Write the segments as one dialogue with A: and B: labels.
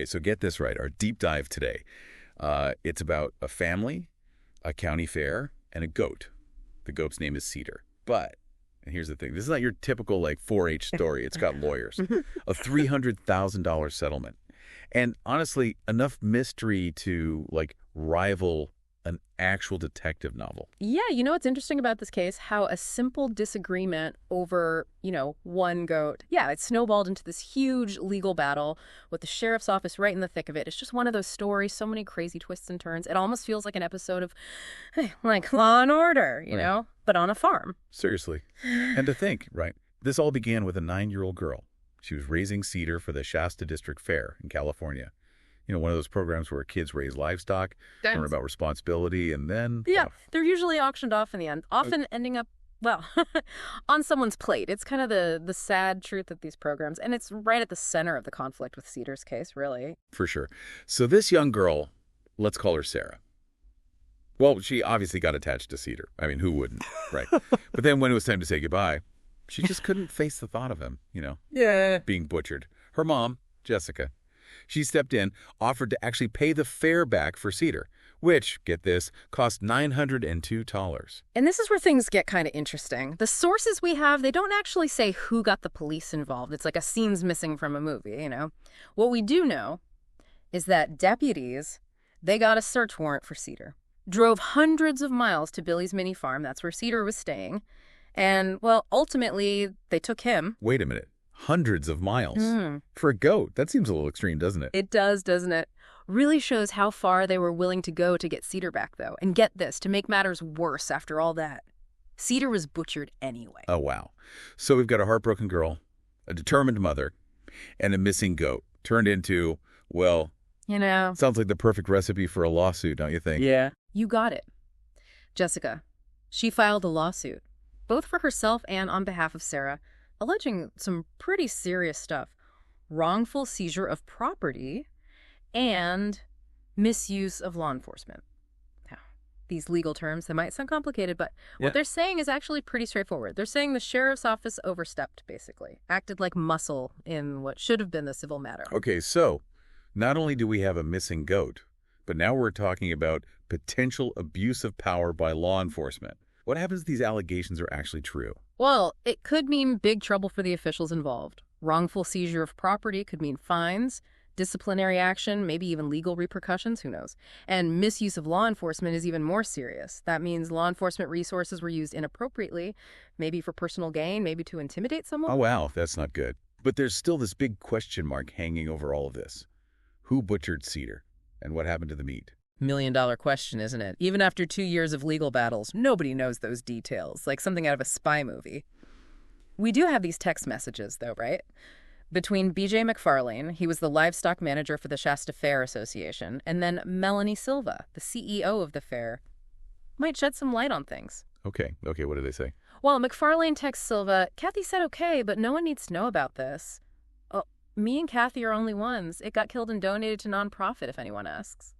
A: Okay, so get this right. Our deep dive today. It's about a family, a county fair, and a goat. The goat's name is Cedar. But, and here's the thing, this is not your typical, like, 4-H story. It's got lawyers. A $300,000 settlement. And honestly, enough mystery to, like, rival an actual detective novel.
B: Yeah, you know what's interesting about this case? How a simple disagreement over, one goat, it snowballed into this huge legal battle with the sheriff's office right in the thick of it. It's just one of those stories, so many crazy twists and turns. It almost feels like an episode of, like, Law and Order, you know, but on a farm.
A: Seriously. And to think, right, this all began with a 9-year-old girl. She was raising Cedar for the Shasta District Fair in California. You know, one of those programs where kids raise livestock, learn about responsibility, and then...
B: Yeah, they're usually auctioned off in the end, often ending up, well, on someone's plate. It's kind of the sad truth of these programs, and it's right at the center of the conflict with Cedar's case, really.
A: For sure. So this young girl, let's call her Sarah. Well, she obviously got attached to Cedar. I mean, who wouldn't, right? But then when it was time to say goodbye, she just couldn't face the thought of him, being butchered. Her mom, Jessica, she stepped in, offered to actually pay the fare back for Cedar, which, get this, cost $902.
B: And this is where things get kind of interesting. The sources we have, they don't actually say who got the police involved. It's like a scene's missing from a movie, What we do know is that deputies, they got a search warrant for Cedar, drove hundreds of miles to Billy's mini farm, that's where Cedar was staying, and, well, ultimately, they took him.
A: Wait a minute. Hundreds of miles. For a goat, that seems a little extreme, doesn't it?
B: It does, doesn't it? Really shows how far they were willing to go to get Cedar back, though. And get this, to make matters worse after all that, Cedar was butchered anyway.
A: Oh, wow. So we've got a heartbroken girl, a determined mother, and a missing goat turned into, well... sounds like the perfect recipe for a lawsuit, don't you think?
B: Yeah. You got it. Jessica, she filed a lawsuit, both for herself and on behalf of Sarah, alleging some pretty serious stuff. Wrongful seizure of property and misuse of law enforcement. Now, these legal terms, they might sound complicated, but what they're saying is actually pretty straightforward. They're saying the sheriff's office overstepped, basically. Acted like muscle in what should have been the civil matter.
A: Okay, so not only do we have a missing goat, but now we're talking about potential abuse of power by law enforcement. What happens if these allegations are actually true?
B: Well, it could mean big trouble for the officials involved. Wrongful seizure of property could mean fines, disciplinary action, maybe even legal repercussions, who knows. And misuse of law enforcement is even more serious. That means law enforcement resources were used inappropriately, maybe for personal gain, maybe to intimidate someone.
A: Oh, wow, that's not good. But there's still this big question mark hanging over all of this. Who butchered Cedar? And what happened to the meat?
B: $1 million question, isn't it? Even after 2 years of legal battles, nobody knows those details, like something out of a spy movie. We do have these text messages, though, right? Between B.J. McFarlane, he was the livestock manager for the Shasta Fair Association, and then Melanie Silva, the CEO of the fair, might shed some light on things.
A: Okay, what do they say?
B: Well, McFarlane texts Silva, Kathy said okay, but no one needs to know about this. Oh, me and Kathy are only ones. It got killed and donated to nonprofit, if anyone asks.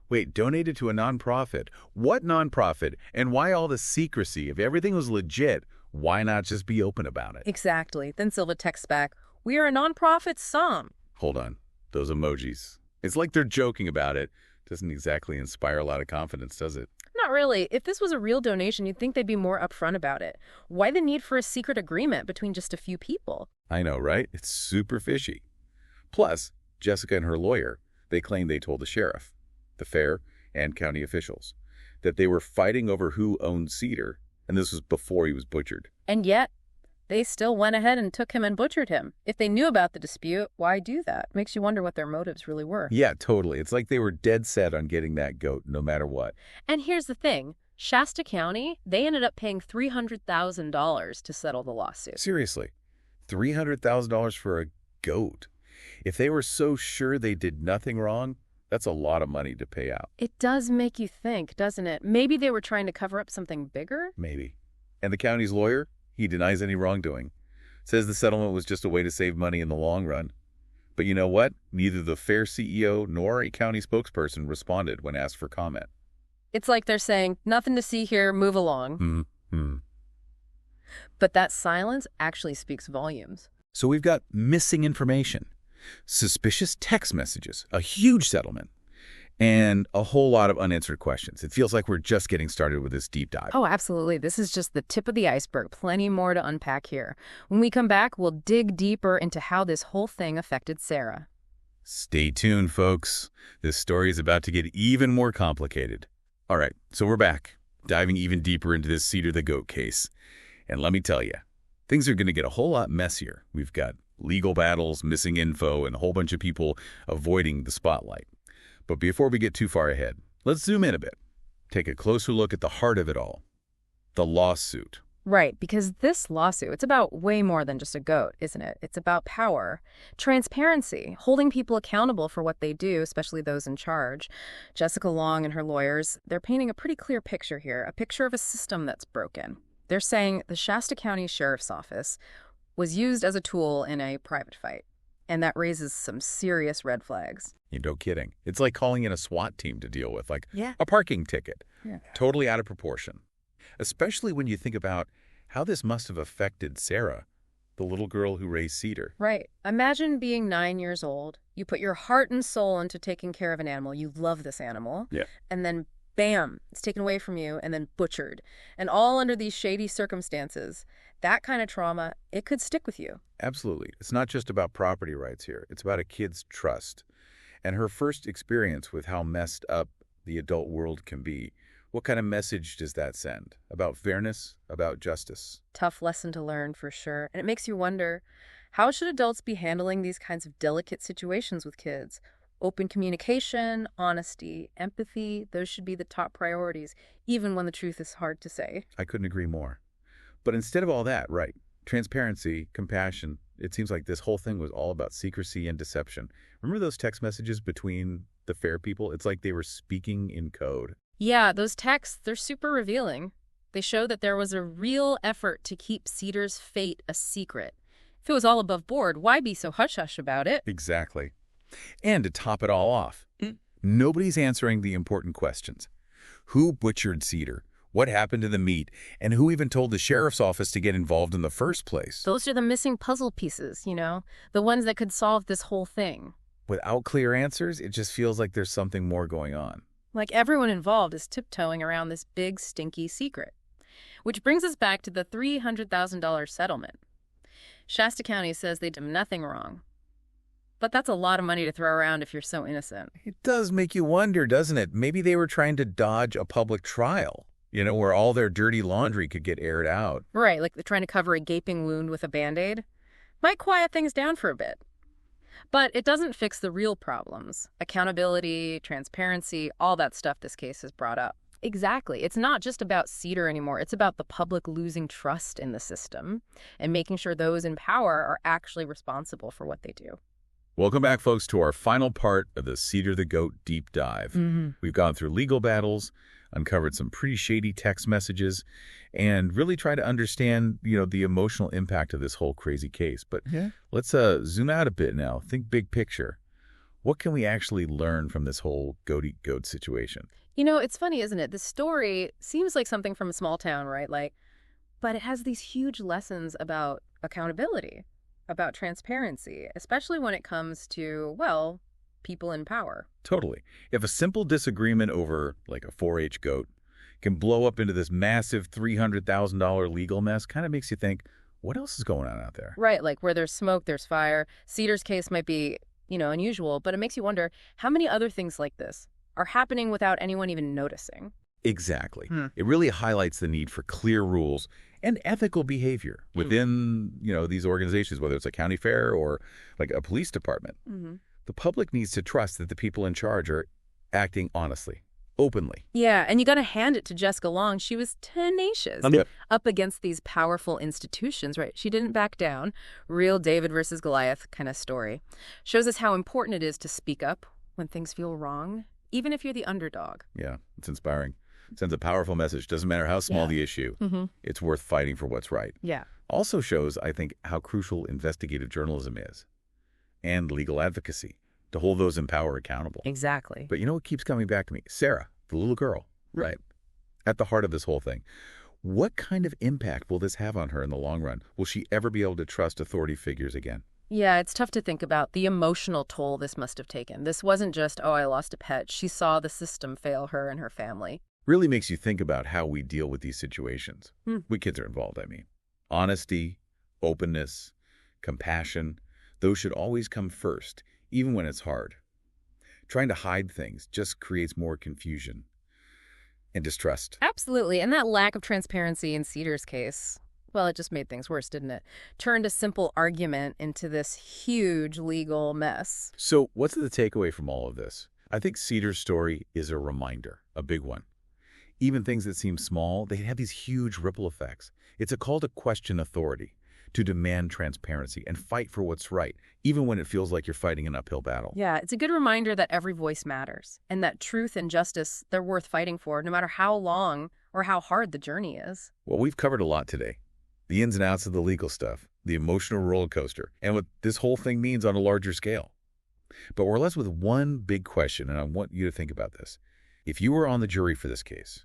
A: Wait, donated to a nonprofit? What nonprofit? And why all the secrecy? If everything was legit, why not just be open about it?
B: Exactly. Then Silva texts back, we are a nonprofit some.
A: Hold on. Those emojis. It's like they're joking about it. Doesn't exactly inspire a lot of confidence, does it?
B: Not really. If this was a real donation, you'd think they'd be more upfront about it. Why the need for a secret agreement between just a few people?
A: I know, right? It's super fishy. Plus, Jessica and her lawyer, they claim they told the sheriff, the fair, and county officials that they were fighting over who owned Cedar, and this was before he was butchered.
B: And yet, they still went ahead and took him and butchered him. If they knew about the dispute, why do that? Makes you wonder what their motives really were.
A: Yeah, totally. It's like they were dead set on getting that goat no matter what.
B: And here's the thing. Shasta County, they ended up paying $300,000 to settle the lawsuit.
A: Seriously, $300,000 for a goat. If they were so sure they did nothing wrong, that's a lot of money to pay out.
B: It does make you think, doesn't it? Maybe they were trying to cover up something bigger?
A: Maybe. And the county's lawyer? He denies any wrongdoing. Says the settlement was just a way to save money in the long run. But you know what? Neither the fair CEO nor a county spokesperson responded when asked for comment.
B: It's like they're saying, nothing to see here, move along.
A: Mm-hmm.
B: But that silence actually speaks volumes.
A: So we've got missing information. suspicious text messages, a huge settlement, and a whole lot of unanswered questions. It feels like we're just getting started with this deep dive.
B: Oh, absolutely. This is just the tip of the iceberg. Plenty more to unpack here. When we come back, we'll dig deeper into how this whole thing affected Sarah.
A: Stay tuned, folks. This story is about to get even more complicated. All right, so we're back, diving even deeper into this Cedar the Goat case. And let me tell you, things are going to get a whole lot messier. We've got legal battles, missing info, and a whole bunch of people avoiding the spotlight. But before we get too far ahead, let's zoom in a bit. Take a closer look at the heart of it all, the lawsuit.
B: Right, because this lawsuit, it's about way more than just a goat, isn't it? It's about power, transparency, holding people accountable for what they do, especially those in charge. Jessica Long and her lawyers, they're painting a pretty clear picture here, a picture of a system that's broken. They're saying the Shasta County Sheriff's Office was used as a tool in a private fight, and that raises some serious red flags.
A: No kidding. It's like calling in a SWAT team to deal with, like
B: Yeah.
A: a parking ticket.
B: Yeah.
A: Totally out of proportion. Especially when you think about how this must have affected Sarah, the little girl who raised Cedar.
B: Right. Imagine being 9 years old. You put your heart and soul into taking care of an animal. You love this animal.
A: Yeah.
B: And then, bam, it's taken away from you and then butchered. And all under these shady circumstances. That kind of trauma, it could stick with you.
A: Absolutely. It's not just about property rights here. It's about a kid's trust. And her first experience with how messed up the adult world can be. What kind of message does that send? About fairness? About justice?
B: Tough lesson to learn, for sure. And it makes you wonder, how should adults be handling these kinds of delicate situations with kids? Open communication, honesty, empathy, those should be the top priorities, even when the truth is hard to say.
A: I couldn't agree more. But instead of all that, right, transparency, compassion, it seems like this whole thing was all about secrecy and deception. Remember those text messages between the fair people? It's like they were speaking in code.
B: Yeah, those texts, they're super revealing. They show that there was a real effort to keep Cedar's fate a secret. If it was all above board, why be so hush-hush about it?
A: Exactly. And to top it all off, nobody's answering the important questions. Who butchered Cedar? What happened to the meat? And who even told the sheriff's office to get involved in the first place?
B: Those are the missing puzzle pieces, the ones that could solve this whole thing.
A: Without clear answers, it just feels like there's something more going on.
B: Like everyone involved is tiptoeing around this big, stinky secret. Which brings us back to the $300,000 settlement. Shasta County says they did nothing wrong. But that's a lot of money to throw around if you're so innocent.
A: It does make you wonder, doesn't it? Maybe they were trying to dodge a public trial, where all their dirty laundry could get aired out.
B: Right, like they're trying to cover a gaping wound with a Band-Aid. Might quiet things down for a bit. But it doesn't fix the real problems. Accountability, transparency, all that stuff this case has brought up. Exactly. It's not just about Cedar anymore. It's about the public losing trust in the system and making sure those in power are actually responsible for what they do.
A: Welcome back, folks, to our final part of the Cedar the Goat deep dive. We've gone through legal battles, uncovered some pretty shady text messages, and really try to understand, the emotional impact of this whole crazy case. But let's zoom out a bit now. Think big picture. What can we actually learn from this whole goat-eat-goat situation?
B: It's funny, isn't it? The story seems like something from a small town, right? But it has these huge lessons about accountability, about transparency, especially when it comes to, people in power.
A: Totally. If a simple disagreement over, like a 4-H goat, can blow up into this massive $300,000 legal mess, kind of makes you think, what else is going on out there?
B: Right, like where there's smoke, there's fire. Cedar's case might be, unusual, but it makes you wonder how many other things like this are happening without anyone even noticing.
A: Exactly. It really highlights the need for clear rules and ethical behavior within, these organizations, whether it's a county fair or like a police department. The public needs to trust that the people in charge are acting honestly, openly.
B: Yeah, and you got to hand it to Jessica Long. She was tenacious up against these powerful institutions, right? She didn't back down. Real David versus Goliath kind of story. Shows us how important it is to speak up when things feel wrong, even if you're the underdog.
A: Yeah, it's inspiring. Sends a powerful message. Doesn't matter how small the issue. It's worth fighting for what's right.
B: Yeah.
A: Also shows, I think, how crucial investigative journalism is and legal advocacy to hold those in power accountable.
B: Exactly.
A: But what keeps coming back to me? Sarah, the little girl, right? At the heart of this whole thing. What kind of impact will this have on her in the long run? Will she ever be able to trust authority figures again?
B: Yeah, it's tough to think about the emotional toll this must have taken. This wasn't just, oh, I lost a pet. She saw the system fail her and her family.
A: Really makes you think about how we deal with these situations.
B: Hmm.
A: We kids are involved, I mean. Honesty, openness, compassion, those should always come first, even when it's hard. Trying to hide things just creates more confusion and distrust.
B: Absolutely. And that lack of transparency in Cedar's case, well, it just made things worse, didn't it? Turned a simple argument into this huge legal mess.
A: So what's the takeaway from all of this? I think Cedar's story is a reminder, a big one. Even things that seem small, they have these huge ripple effects. It's a call to question authority, to demand transparency, and fight for what's right, even when it feels like you're fighting an uphill battle.
B: Yeah, it's a good reminder that every voice matters, and that truth and justice, they're worth fighting for, no matter how long or how hard the journey is.
A: Well, we've covered a lot today. The ins and outs of the legal stuff, the emotional roller coaster, and what this whole thing means on a larger scale. But we're left with one big question, and I want you to think about this. If you were on the jury for this case,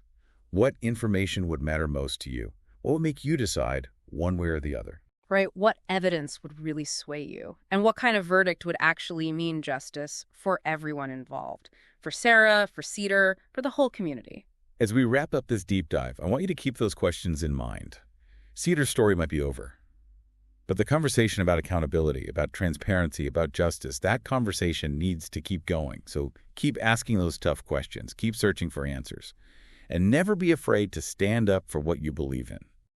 A: what information would matter most to you? What would make you decide one way or the other?
B: Right? What evidence would really sway you? And what kind of verdict would actually mean justice for everyone involved? For Sarah, for Cedar, for the whole community.
A: As we wrap up this deep dive, I want you to keep those questions in mind. Cedar's story might be over, but the conversation about accountability, about transparency, about justice, that conversation needs to keep going. So keep asking those tough questions, keep searching for answers, and never be afraid to stand up for what you believe in.